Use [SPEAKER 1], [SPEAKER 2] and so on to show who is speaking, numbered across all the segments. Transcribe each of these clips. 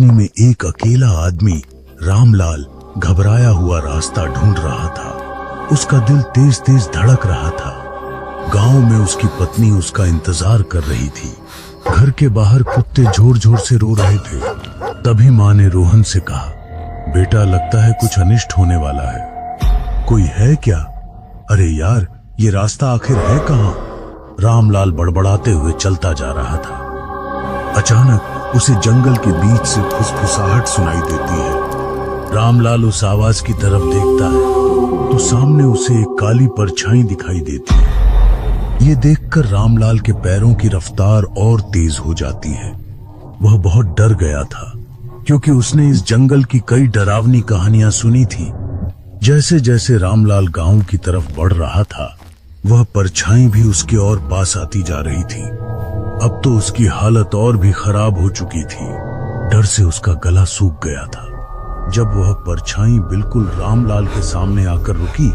[SPEAKER 1] रोशनी में एक अकेला आदमी रामलाल घबराया हुआ रास्ता ढूंढ रहा था। उसका दिल तेज तेज धड़क रहा था। गांव में उसकी पत्नी उसका इंतजार कर रही थी। घर के बाहर कुत्ते जोर जोर से रो रहे थे। तभी माँ ने रोहन से कहा, बेटा लगता है कुछ अनिष्ट होने वाला है। कोई है क्या? अरे यार, ये रास्ता आखिर है कहाँ? रामलाल बड़बड़ाते हुए चलता जा रहा था। अचानक उसे जंगल के बीच से फुसफुसाहट सुनाई देती है। रामलाल उस आवाज की तरफ देखता है तो सामने उसे एक काली परछाई दिखाई देती है। ये देखकर रामलाल के पैरों की रफ्तार और तेज हो जाती है। वह बहुत डर गया था क्योंकि उसने इस जंगल की कई डरावनी कहानियां सुनी थी। जैसे जैसे रामलाल गांव की तरफ बढ़ रहा था, वह परछाई भी उसके और पास आती जा रही थी। अब तो उसकी हालत और भी खराब हो चुकी थी। डर से उसका गला सूख गया था। जब वह परछाई बिल्कुल रामलाल के सामने आकर रुकी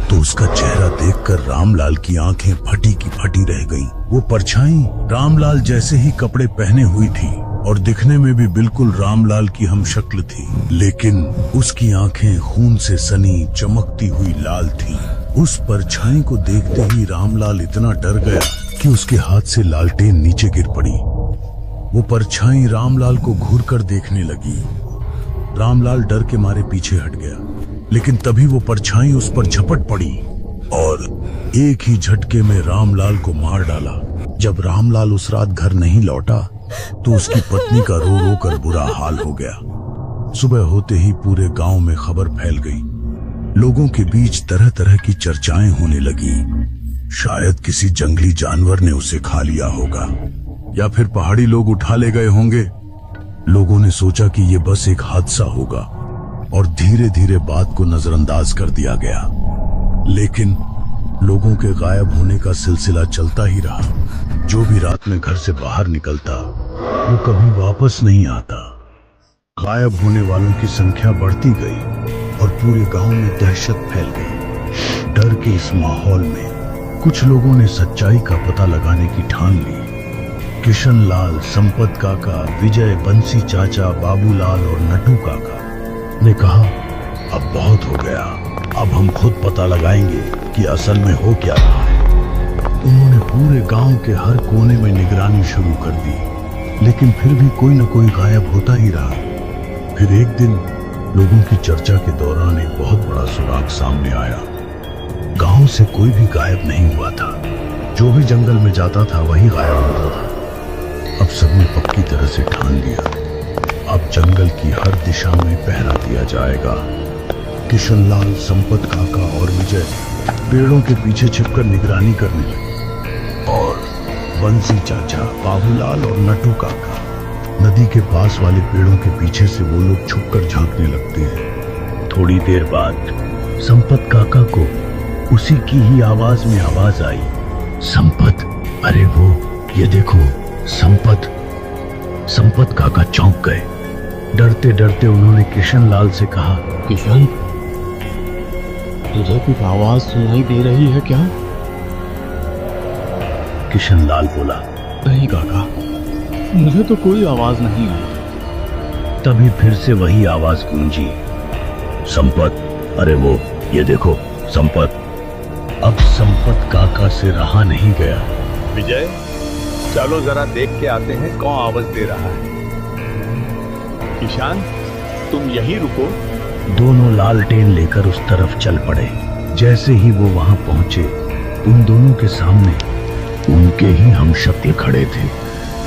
[SPEAKER 1] तो उसका चेहरा देखकर रामलाल की आंखें फटी की फटी रह गईं। वो परछाई रामलाल जैसे ही कपड़े पहने हुई थी और दिखने में भी बिल्कुल रामलाल की हम शक्ल थी, लेकिन उसकी आंखें खून से सनी चमकती हुई लाल थीं। उस परछाई को देखते ही रामलाल इतना डर गया कि उसके हाथ से लालटेन नीचे गिर पड़ी। वो परछाई रामलाल को घूर कर देखने लगी। रामलाल डर के मारे पीछे हट गया, लेकिन तभी वो परछाई उस पर झपट पड़ी और एक ही झटके में रामलाल को मार डाला। जब रामलाल उस रात घर नहीं लौटा तो उसकी पत्नी का रो रो कर बुरा हाल हो गया। सुबह होते ही पूरे गांव में खबर फैल गई। लोगों के बीच तरह तरह की चर्चाएं होने लगी। शायद किसी जंगली जानवर ने उसे खा लिया होगा या फिर पहाड़ी लोग उठा ले गए होंगे। लोगों ने सोचा कि ये बस एक हादसा होगा और धीरे धीरे बात को नजरअंदाज कर दिया गया। लेकिन लोगों के गायब होने का सिलसिला चलता ही रहा। जो भी रात में घर से बाहर निकलता वो कभी वापस नहीं आता। गायब होने वालों की संख्या बढ़ती गई और पूरे गांव में दहशत फैल गई। डर के इस माहौल में कुछ लोगों ने सच्चाई का पता लगाने की ठान ली। किशन लाल, संपत काका, विजय, बंसी चाचा, बाबूलाल और नटू काका ने कहा, अब बहुत हो गया, अब हम खुद पता लगाएंगे कि असल में हो क्या रहा है। उन्होंने पूरे गांव के हर कोने में निगरानी शुरू कर दी, लेकिन फिर भी कोई न कोई गायब होता ही रहा। फिर एक दिन लोगों की चर्चा के दौरान एक बहुत बड़ा सुराग सामने आया। गांव से कोई भी गायब नहीं हुआ था। जो भी जंगल में जाता था वही गायब होता था। अब सबने पक्की तरह से ठान लिया, अब जंगल की हर दिशा में पहरा दिया जाएगा। किशनलाल, संपत काका और विजय पेड़ों के पीछे छिपकर निगरानी करने लगे और बंसी चाचा, बाबूलाल और नटू काका नदी के पास वाले पेड़ों के पीछे से वो लोग छुपकर झांकने लगते हैं। थोड़ी देर बाद संपत काका को उसी की ही आवाज में आवाज आई, संपत, अरे वो ये देखो संपत। संपत काका चौंक गए। डरते डरते उन्होंने किशनलाल से कहा,
[SPEAKER 2] किशन, तुझे कुछ आवाज सुनाई दे रही है क्या?
[SPEAKER 1] किशनलाल बोला,
[SPEAKER 2] नहीं काका, मुझे तो कोई आवाज नहीं आई।
[SPEAKER 1] तभी फिर से वही आवाज गूंजी, संपत, अरे वो ये देखो संपत। अब संपत काका से रहा नहीं गया।
[SPEAKER 3] विजय, चलो जरा देख के आते हैं कौन आवाज दे रहा है। किशन, तुम यहीं रुको।
[SPEAKER 1] दोनों लालटेन लेकर उस तरफ चल पड़े। जैसे ही वो वहां पहुंचे, उन दोनों के सामने उनके ही हमशक्ल खड़े थे।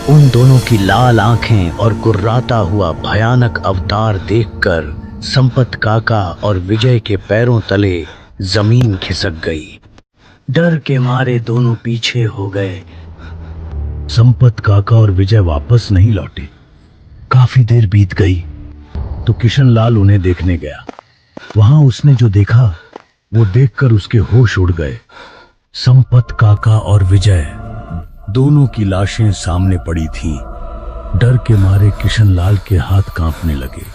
[SPEAKER 1] उन दोनों की लाल आंखें और गुर्राता हुआ भयानक अवतार देखकर संपत काका और विजय के पैरों तले जमीन खिसक गई। डर के मारे दोनों पीछे हो गए। संपत काका और विजय वापस नहीं लौटे। काफी देर बीत गई तो किशनलाल उन्हें देखने गया। वहां उसने जो देखा वो देखकर उसके होश उड़ गए। संपत काका और विजय दोनों की लाशें सामने पड़ी थीं। डर के मारे किशनलाल के हाथ कांपने लगे।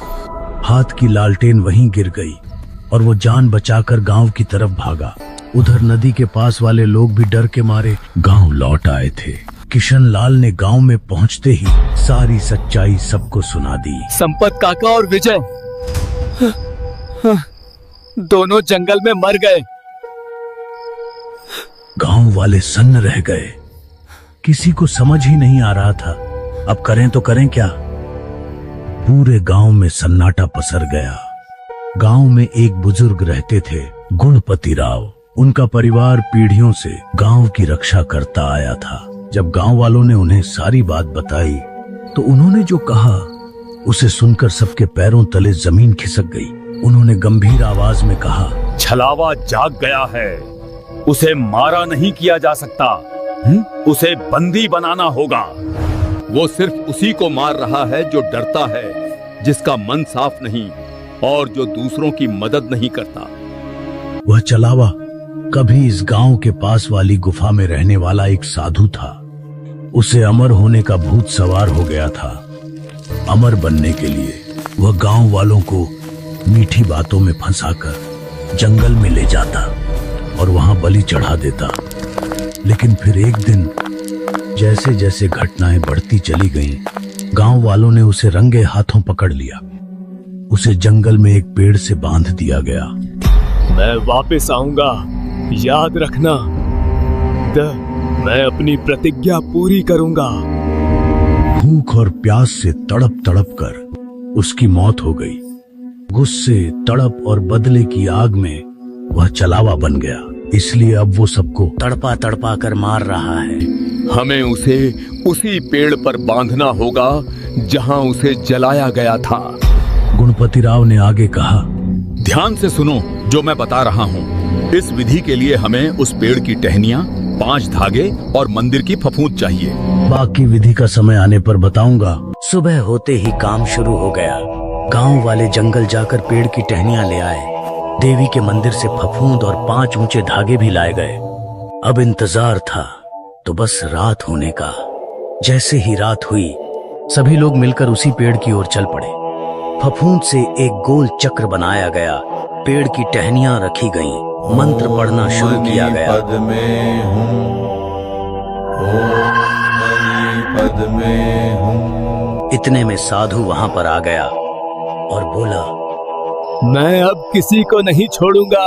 [SPEAKER 1] हाथ की लालटेन वहीं गिर गई और वो जान बचाकर गांव की तरफ भागा। उधर नदी के पास वाले लोग भी डर के मारे गांव लौट आए थे। किशनलाल ने गांव में पहुंचते ही सारी सच्चाई सबको सुना दी।
[SPEAKER 2] संपत काका और विजय दोनों जंगल में मर गए।
[SPEAKER 1] गांव वाले सन्न रह गए। किसी को समझ ही नहीं आ रहा था अब करें तो करें क्या। पूरे गांव में सन्नाटा पसर गया। गांव में एक बुजुर्ग रहते थे, गुणपति राव। उनका परिवार पीढ़ियों से गांव की रक्षा करता आया था। जब गांव वालों ने उन्हें सारी बात बताई तो उन्होंने जो कहा उसे सुनकर सबके पैरों तले जमीन खिसक गई। उन्होंने गंभीर आवाज में कहा,
[SPEAKER 3] छलावा जाग गया है, उसे मारा नहीं किया जा सकता, उसे बंदी बनाना होगा। वो सिर्फ उसी को मार रहा है जो डरता है, जिसका मन साफ नहीं और जो दूसरों की मदद नहीं करता।
[SPEAKER 1] वह छलावा कभी इस गांव के पास वाली गुफा में रहने वाला एक साधु था। उसे अमर होने का भूत सवार हो गया था। अमर बनने के लिए वह गांव वालों को मीठी बातों में फंसाकर जंगल में ले जाता और वहां बलि चढ़ा देता। लेकिन फिर एक दिन जैसे जैसे घटनाएं बढ़ती चली गईं, गांव वालों ने उसे रंगे हाथों पकड़ लिया। उसे जंगल में एक पेड़ से बांध दिया गया।
[SPEAKER 2] मैं वापस आऊंगा, याद रखना। मैं अपनी प्रतिज्ञा पूरी करूंगा।
[SPEAKER 1] भूख और प्यास से तड़प तड़प कर उसकी मौत हो गई। गुस्से, तड़प और बदले की आग में वह छलावा बन गया। इसलिए अब वो सबको तड़पा तड़पा कर मार रहा है।
[SPEAKER 3] हमें उसे उसी पेड़ पर बांधना होगा जहां उसे जलाया गया था।
[SPEAKER 1] गुणपति राव ने आगे कहा,
[SPEAKER 3] ध्यान से सुनो जो मैं बता रहा हूँ। इस विधि के लिए हमें उस पेड़ की टहनियाँ, 5 धागे और मंदिर की फफूंद चाहिए।
[SPEAKER 1] बाकी विधि का समय आने पर बताऊंगा। सुबह होते ही काम शुरू हो गया। गांव वाले जंगल जाकर पेड़ की टहनियां ले आए। देवी के मंदिर से फफूंद और 5 ऊंचे धागे भी लाए गए। अब इंतजार था तो बस रात होने का। जैसे ही रात हुई सभी लोग मिलकर उसी पेड़ की ओर चल पड़े। फफूंद से एक गोल चक्र बनाया गया। पेड़ की टहनियां रखी गईं। मंत्र पढ़ना शुरू किया गया।
[SPEAKER 4] पद में हूँ, पद में हूँ।
[SPEAKER 1] इतने में साधु वहां पर आ गया और बोला,
[SPEAKER 2] मैं अब किसी को नहीं छोड़ूंगा।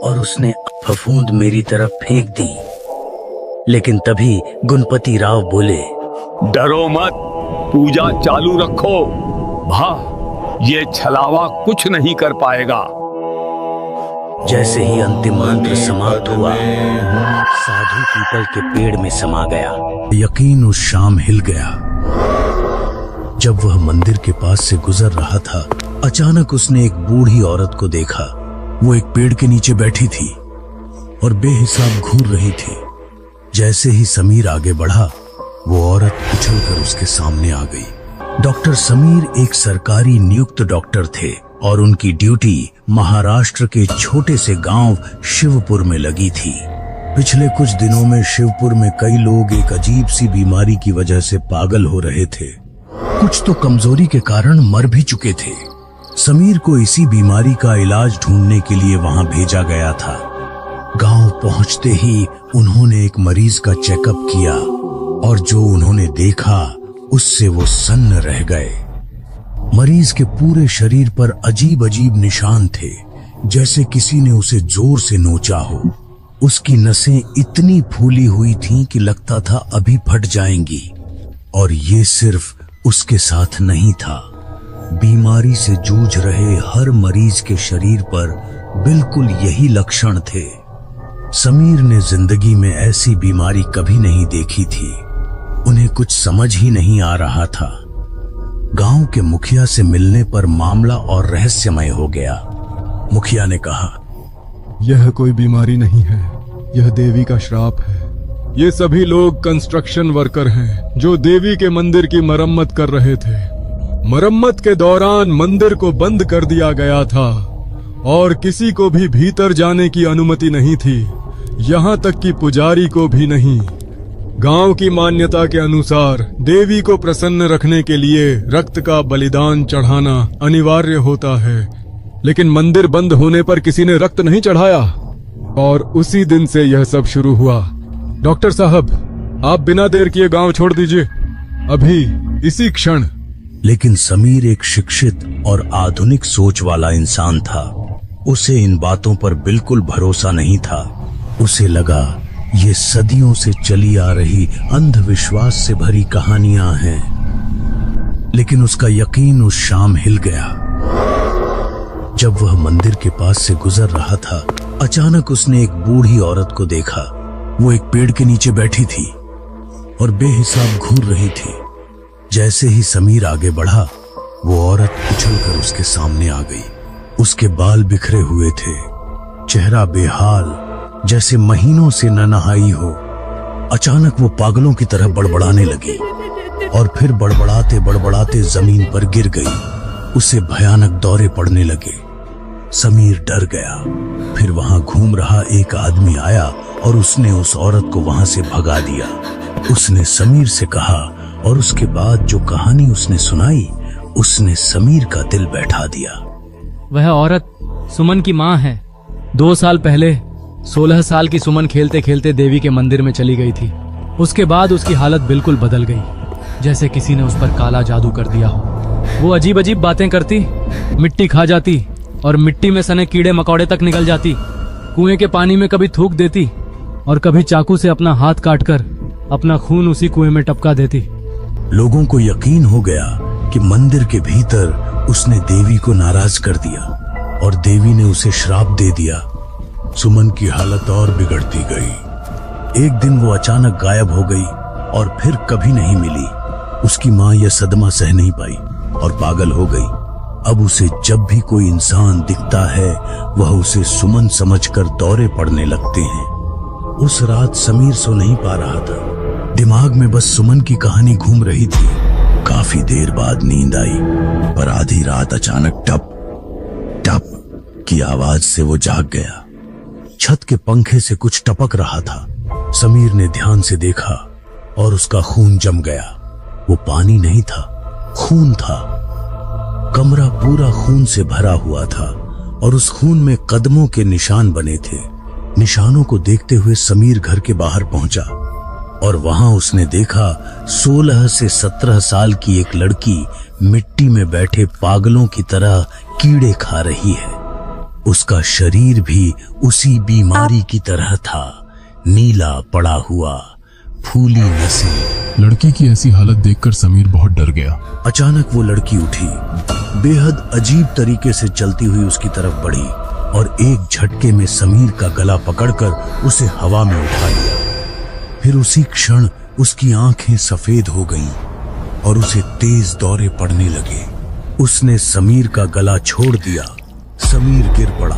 [SPEAKER 1] और उसने फफूंद मेरी तरफ फेंक दी। लेकिन तभी गुणपति राव बोले,
[SPEAKER 3] डरो मत, पूजा चालू रखो। वाह, ये छलावा कुछ नहीं कर पाएगा।
[SPEAKER 1] जैसे ही अंतिम मंत्र समाप्त हुआ, साधु पीपल के पेड़ में समा गया। यकीन उस शाम हिल गया। जब वह मंदिर के पास से गुजर रहा था, अचानक उसने एक बूढ़ी औरत को देखा। वो एक पेड़ के नीचे बैठी थी और बेहिसाब घूर रही थी। जैसे ही समीर आगे बढ़ा, वो औरत उछलकर उसके सामने आ गई। डॉक्टर समीर एक सरकारी नियुक्त डॉक्टर थे और उनकी ड्यूटी महाराष्ट्र के छोटे से गांव शिवपुर में लगी थी। पिछले कुछ दिनों में शिवपुर में कई लोग एक अजीब सी बीमारी की वजह से पागल हो रहे थे। कुछ तो कमजोरी के कारण मर भी चुके थे। समीर को इसी बीमारी का इलाज ढूंढने के लिए वहां भेजा गया था। गांव पहुंचते ही उन्होंने एक मरीज का चेकअप किया और जो उन्होंने देखा उससे वो सन्न रह गए। मरीज के पूरे शरीर पर अजीब अजीब निशान थे, जैसे किसी ने उसे जोर से नोचा हो। उसकी नसें इतनी फूली हुई थीं कि लगता था अभी फट जाएंगी। और ये सिर्फ उसके साथ नहीं था, बीमारी से जूझ रहे हर मरीज के शरीर पर बिल्कुल यही लक्षण थे। समीर ने जिंदगी में ऐसी बीमारी कभी नहीं देखी थी। उन्हें कुछ समझ ही नहीं आ रहा था। गांव के मुखिया से मिलने पर मामला और रहस्यमय हो गया। मुखिया ने कहा,
[SPEAKER 5] यह कोई बीमारी नहीं है, यह देवी का श्राप है। ये सभी लोग कंस्ट्रक्शन वर्कर हैं जो देवी के मंदिर की मरम्मत कर रहे थे। मरम्मत के दौरान मंदिर को बंद कर दिया गया था और किसी को भी भीतर जाने की अनुमति नहीं थी, यहाँ तक कि पुजारी को भी नहीं। गांव की मान्यता के अनुसार देवी को प्रसन्न रखने के लिए रक्त का बलिदान चढ़ाना अनिवार्य होता है, लेकिन मंदिर बंद होने पर किसी ने रक्त नहीं चढ़ाया और उसी दिन से यह सब शुरू हुआ। डॉक्टर साहब, आप बिना देर किए गांव छोड़ दीजिए, अभी इसी क्षण।
[SPEAKER 1] लेकिन समीर एक शिक्षित और आधुनिक सोच वाला इंसान था। उसे इन बातों पर बिल्कुल भरोसा नहीं था। उसे लगा ये सदियों से चली आ रही अंधविश्वास से भरी कहानियां हैं। लेकिन उसका यकीन उस शाम हिल गया। जब वह मंदिर के पास से गुजर रहा था, अचानक उसने एक बूढ़ी औरत को देखा। वो एक पेड़ के नीचे बैठी थी और बेहिसाब घूर रही थी। जैसे ही समीर आगे बढ़ा, वो औरत उछलकर उसके सामने आ गई। उसके बाल बिखरे हुए थे, चेहरा बेहाल, जैसे महीनों से न नहाई हो। अचानक वो पागलों की तरह बड़बड़ाने लगी और फिर बड़बड़ाते बड़बड़ाते जमीन पर गिर गई। उसे भयानक दौरे पड़ने लगे। समीर डर गया। फिर वहां घूम रहा एक आदमी आया और उसने उस औरत को वहां से भगा दिया। उसने समीर से कहा और उसके बाद जो कहानी उसने सुनाई, उसने समीर का दिल बैठा दिया।
[SPEAKER 2] वह औरत सुमन की माँ है। 2 साल पहले 16 साल की सुमन खेलते खेलते देवी के मंदिर में चली गई थी। उसके बाद उसकी हालत बिल्कुल बदल गई, जैसे किसी ने उस पर काला जादू कर दिया हो। वो अजीब अजीब बातें करती, मिट्टी खा जाती और मिट्टी में सने कीड़े मकोड़े तक निकल जाती। कुएं के पानी में कभी थूक देती और कभी चाकू से अपना हाथ काटकर अपना खून उसी कुएं में टपका देती।
[SPEAKER 1] लोगों को यकीन हो गया कि मंदिर के भीतर उसने देवी को नाराज कर दिया और देवी ने उसे श्राप दे दिया। सुमन की हालत और बिगड़ती गई। एक दिन वो अचानक गायब हो गई और फिर कभी नहीं मिली। उसकी माँ यह सदमा सह नहीं पाई और पागल हो गई। अब उसे जब भी कोई इंसान दिखता है, वह उसे सुमन समझकर दौरे पड़ने लगते हैं। उस रात समीर सो नहीं पा रहा था। दिमाग में बस सुमन की कहानी घूम रही थी। काफी देर बाद नींद आई, पर आधी रात अचानक टप टप की आवाज से वो जाग गया। छत के पंखे से कुछ टपक रहा था। समीर ने ध्यान से देखा और उसका खून जम गया। वो पानी नहीं था, खून था। कमरा पूरा खून से भरा हुआ था और उस खून में कदमों के निशान बने थे। निशानों को देखते हुए समीर घर के बाहर पहुंचा और वहां उसने देखा 16 से 17 साल की एक लड़की मिट्टी में बैठे पागलों की तरह कीड़े खा रही है। उसका शरीर भी उसी बीमारी की तरह था, नीला पड़ा हुआ, फूली नसें।
[SPEAKER 5] लड़की की ऐसी हालत देखकर समीर बहुत डर गया।
[SPEAKER 1] अचानक वो लड़की उठी, बेहद अजीब तरीके से चलती हुई उसकी तरफ बढ़ी और एक झटके में समीर का गला पकड़कर उसे हवा में उठा लिया। फिर उसी क्षण उसकी आंखें सफेद हो गईं और उसे तेज दौरे पड़ने लगे। उसने समीर का गला छोड़ दिया। समीर गिर पड़ा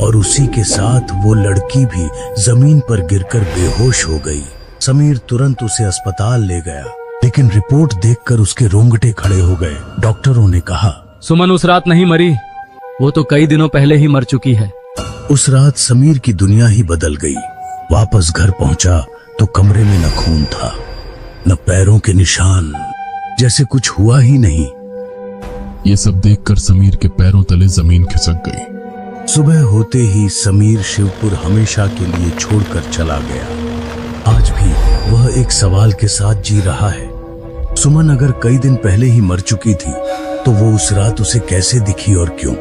[SPEAKER 1] और उसी के साथ वो लड़की भी जमीन पर गिरकर बेहोश हो गई। समीर तुरंत उसे अस्पताल ले गया, लेकिन रिपोर्ट देखकर उसके रोंगटे खड़े हो गए। डॉक्टरों ने कहा,
[SPEAKER 2] सुमन उस रात नहीं मरी, वो तो कई दिनों पहले ही मर चुकी है।
[SPEAKER 1] उस रात समीर की दुनिया ही बदल गई। वापस घर पहुंचा तो कमरे में न खून था, न पैरों के निशान, जैसे कुछ हुआ ही नहीं।
[SPEAKER 5] ये सब देखकर समीर के पैरों तले जमीन खिसक गई।
[SPEAKER 1] सुबह होते ही समीर शिवपुर हमेशा के लिए छोड़कर चला गया। आज भी वह एक सवाल के साथ जी रहा है। सुमन अगर कई दिन पहले ही मर चुकी थी, तो वो उस रात उसे कैसे दिखी और क्यों?